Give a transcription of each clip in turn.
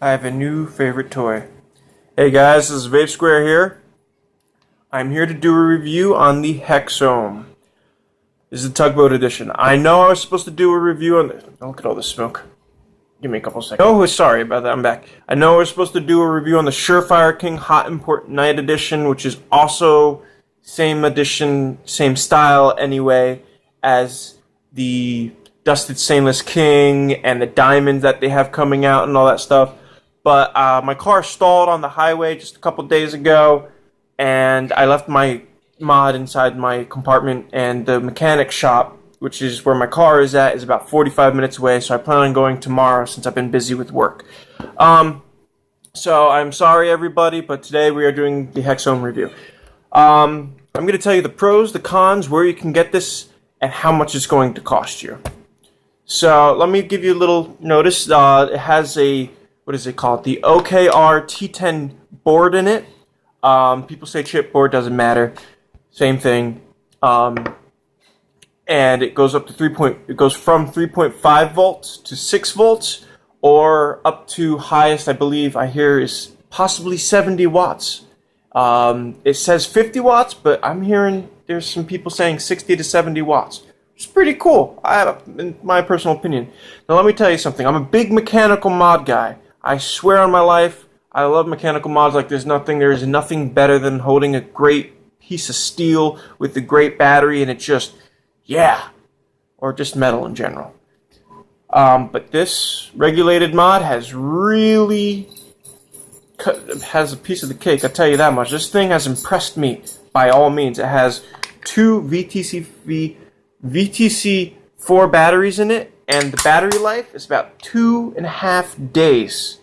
I have a new favorite toy. Hey guys, this is Vape Square here. I'm here to do a review on the Hexohm. This is the Tugboat Edition. I know I was supposed to do a review on the... Oh, look at all this smoke. Give me a couple seconds. Oh, sorry about that. I'm back. I know I was supposed to do a review on the Surefire King Hot Import Night Edition, which is also same edition, same style anyway, as the Dusted Stainless King and the diamonds that they have coming out and all that stuff. But my car stalled on the highway just a couple days ago, and I left my mod inside my compartment, and the mechanic shop, which is where my car is at, is about 45 minutes away, so I plan on going tomorrow since I've been busy with work. So I'm sorry everybody, but today we are doing the Hexohm review. I'm going to tell you the pros, the cons, where you can get this, and how much it's going to cost you. So let me give you a little notice. It has a, what is it called? The OKR T10 board in it. People say chipboard, doesn't matter. Same thing. And it goes up to it goes from 3.5 volts to 6 volts, or up to highest, I believe I hear, is possibly 70 watts. It says 50 watts, but I'm hearing there's some people saying 60 to 70 watts. It's pretty cool, in my personal opinion. Now let me tell you something. I'm a big mechanical mod guy. I swear on my life, I love mechanical mods like there's nothing better than holding a great piece of steel with a great battery and it just, yeah, or just metal in general. But this regulated mod has really has a piece of the cake, I'll tell you that much. This thing has impressed me by all means. It has two VTC4 batteries in it, and the battery life is about 2.5 days.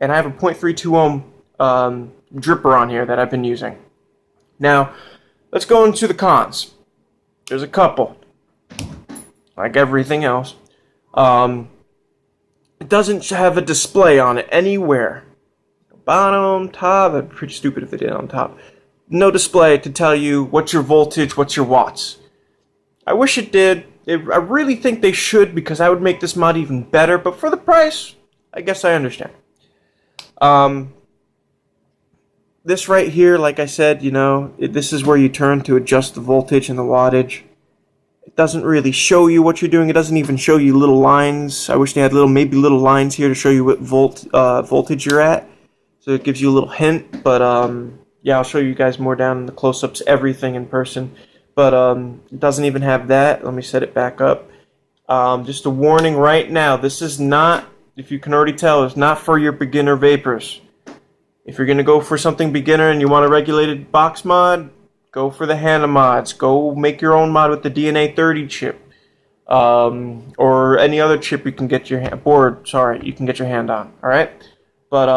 And I have a 0.32 ohm dripper on here that I've been using. Now, let's go into the cons. There's a couple, like everything else. It doesn't have a display on it anywhere. Bottom, top, that'd be pretty stupid if they did it on top. No display to tell you what's your voltage, what's your watts. I wish it did. I really think they should, because that would make this mod even better, but for the price, I guess I understand. This right here, like I said, you know, this is where you turn to adjust the voltage and the wattage. It doesn't really show you what you're doing. It doesn't even show you little lines. I wish they had maybe little lines here to show you what voltage you're at. So it gives you a little hint, but yeah, I'll show you guys more down in the close-ups, everything in person. But it doesn't even have that. Let me set it back up. Just a warning right now, this is not, if you can already tell, it's not for your beginner vapors. If you're going to go for something beginner and you want a regulated box mod, go for the Hana mods. Go make your own mod with the DNA 30 chip. Or any other chip you can get your you can get your hand on. Alright? But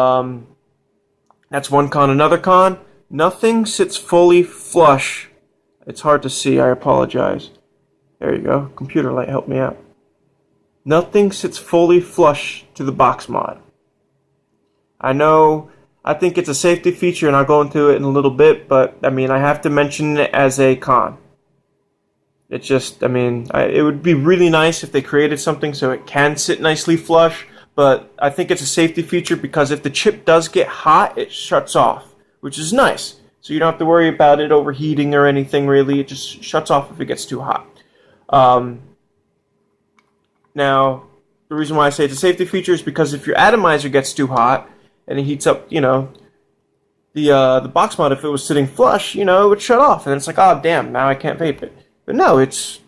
that's one con. Another con, nothing sits fully flush. It's hard to see, I apologize. There you go. Computer light, help me out. Nothing sits fully flush to the box mod. I think it's a safety feature, and I'll go into it in a little bit, but, I mean, I have to mention it as a con. It's just, I mean, it would be really nice if they created something so it can sit nicely flush, but I think it's a safety feature because if the chip does get hot, it shuts off, which is nice. So you don't have to worry about it overheating or anything, really. It just shuts off if it gets too hot. Now, the reason why I say it's a safety feature is because if your atomizer gets too hot and it heats up, you know, the box mod, if it was sitting flush, you know, it would shut off. And it's like, oh, damn, now I can't vape it. But no, it's,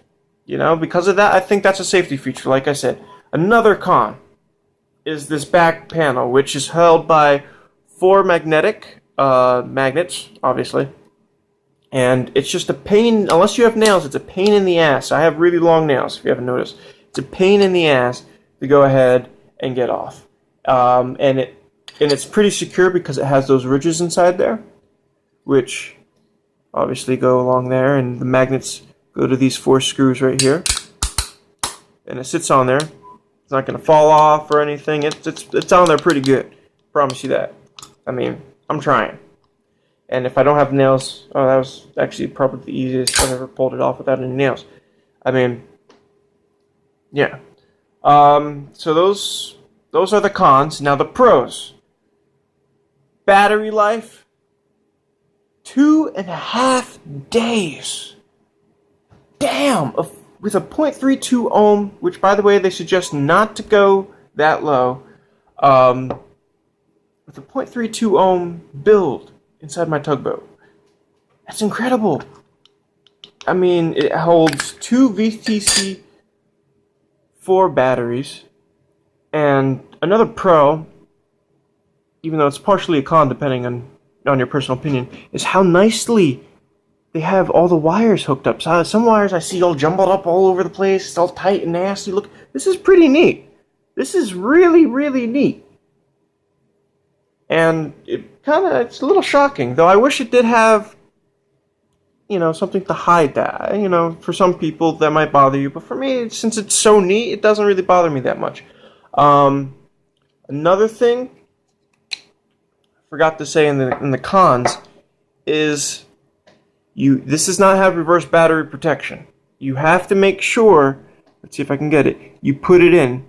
you know, because of that, I think that's a safety feature, like I said. Another con is this back panel, which is held by 4 magnetic magnets, obviously, and it's just a pain. Unless you have nails, it's a pain in the ass. I have really long nails, if you haven't noticed. It's a pain in the ass to go ahead and get off, and it's pretty secure because it has those ridges inside there, which obviously go along there, and the magnets go to these 4 screws right here, and it sits on there. It's not going to fall off or anything. It's on there pretty good. Promise you that. I mean, I'm trying. And if I don't have nails, oh, that was actually probably the easiest I've ever pulled it off without any nails. I mean, yeah. So those those are the cons. Now the pros. Battery life, 2.5 days. Damn! With a 0.32 ohm, which by the way they suggest not to go that low, with a 0.32 ohm build inside my tugboat. That's incredible. I mean, it holds 2 VTC4 batteries, and another pro, even though it's partially a con depending on your personal opinion, is how nicely they have all the wires hooked up. So some wires I see all jumbled up all over the place. It's all tight and nasty. Look, this is pretty neat. This is really, really neat. And it's a little shocking, though I wish it did have, something to hide that. For some people that might bother you, but for me, since it's so neat, it doesn't really bother me that much. Another thing I forgot to say in the cons is this does not have reverse battery protection. You have to make sure, let's see if I can get it, you put it in,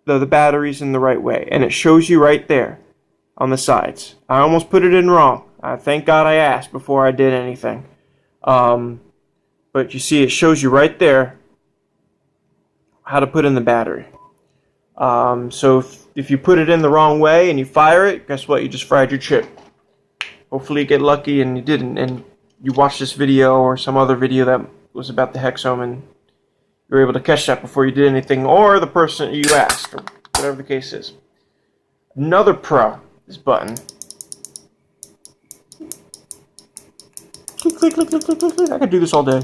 the batteries in the right way, and it shows you right there on the sides. I almost put it in wrong. Thank God I asked before I did anything. But you see it shows you right there how to put in the battery. So if you put it in the wrong way and you fire it, guess what? You just fried your chip. Hopefully you get lucky and you didn't, and you watched this video or some other video that was about the Hexohm and you were able to catch that before you did anything, or the person you asked, or whatever the case is. Another pro, this button. Click, click, click, click, click, click, click. I could do this all day.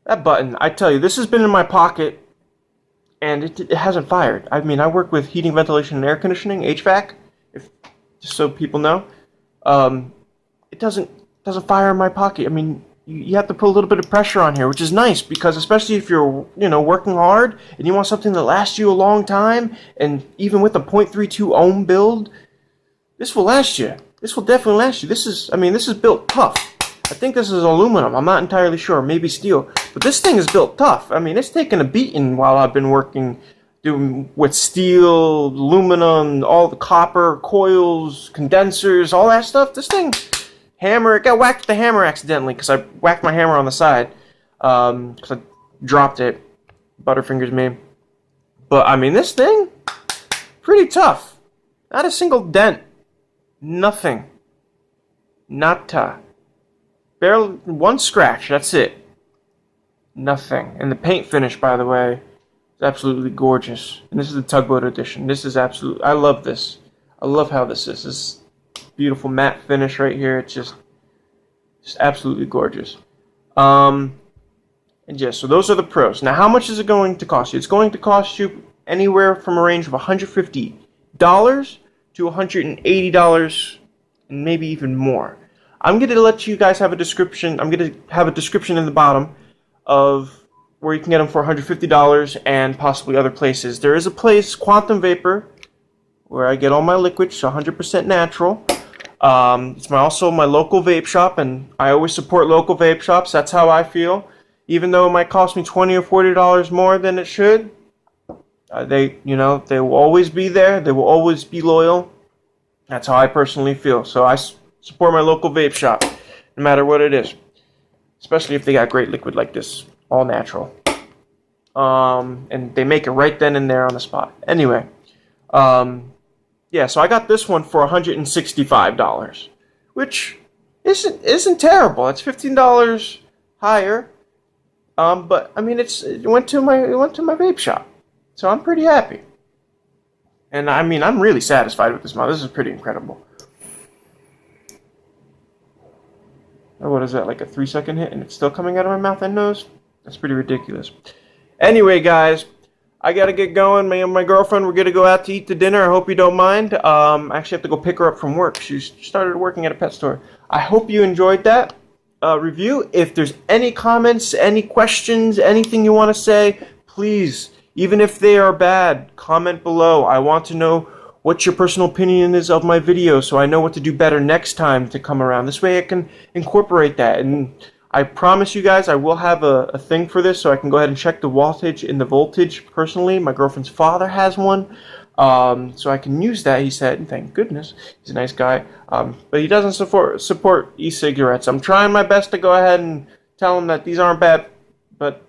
That button, I tell you, this has been in my pocket and it hasn't fired. I mean, I work with heating, ventilation, and air conditioning, HVAC, just so people know. It doesn't fire in my pocket. I mean, you have to put a little bit of pressure on here, which is nice because especially if you're working hard and you want something that lasts you a long time, and even with a 0.32 ohm build, this will last you. This will definitely last you. This is built tough. I think this is aluminum. I'm not entirely sure. Maybe steel. But this thing is built tough. I mean, it's taken a beating while I've been working with steel, aluminum, all the copper, coils, condensers, all that stuff. This thing, hammer, it got whacked with the hammer accidentally because I whacked my hammer on the side because I dropped it. Butterfingers me. But, I mean, this thing, pretty tough. Not a single dent. Nothing. Nata. Barely one scratch, that's it. Nothing. And the paint finish, by the way, is absolutely gorgeous. And this is the Tugboat Edition. This is absolute. I love this. I love how this is. This beautiful matte finish right here. It's just absolutely gorgeous. And yes, so those are the pros. Now, how much is it going to cost you? It's going to cost you anywhere from a range of $150 to $180 and maybe even more. I'm going to let you guys have a description. I'm going to have a description in the bottom of where you can get them for $150 and possibly other places. There is a place, Quantum Vapor, where I get all my liquids, 100% natural. It's also my local vape shop, and I always support local vape shops. That's how I feel. Even though it might cost me $20 or $40 more than it should, they will always be there. They will always be loyal. That's how I personally feel. So I support my local vape shop, no matter what it is. Especially if they got great liquid like this, all natural. And they make it right then and there on the spot. Anyway, yeah, so I got this one for $165, which isn't terrible. It's $15 higher, but I mean it went to my vape shop, so I'm pretty happy. And I mean I'm really satisfied with this model. This is pretty incredible. What is that, like a 3-second hit and it's still coming out of my mouth and nose? That's pretty ridiculous. Anyway, guys, I gotta get going. Me and my girlfriend, we're gonna go out to eat the dinner. I hope you don't mind. I actually have to go pick her up from work. She started working at a pet store. I hope you enjoyed that review. If there's any comments, any questions, anything you want to say, please, even if they are bad, comment below. I want to know what your personal opinion is of my video so I know what to do better next time to come around. This way I can incorporate that. And I promise you guys I will have a thing for this so I can go ahead and check the wattage and the voltage personally. My girlfriend's father has one, so I can use that, he said. Thank goodness. He's a nice guy. But he doesn't support e-cigarettes. I'm trying my best to go ahead and tell him that these aren't bad, but,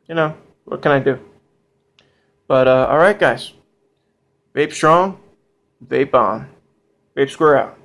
you know, what can I do? But, alright guys. Vape strong, vape on. Vape square out.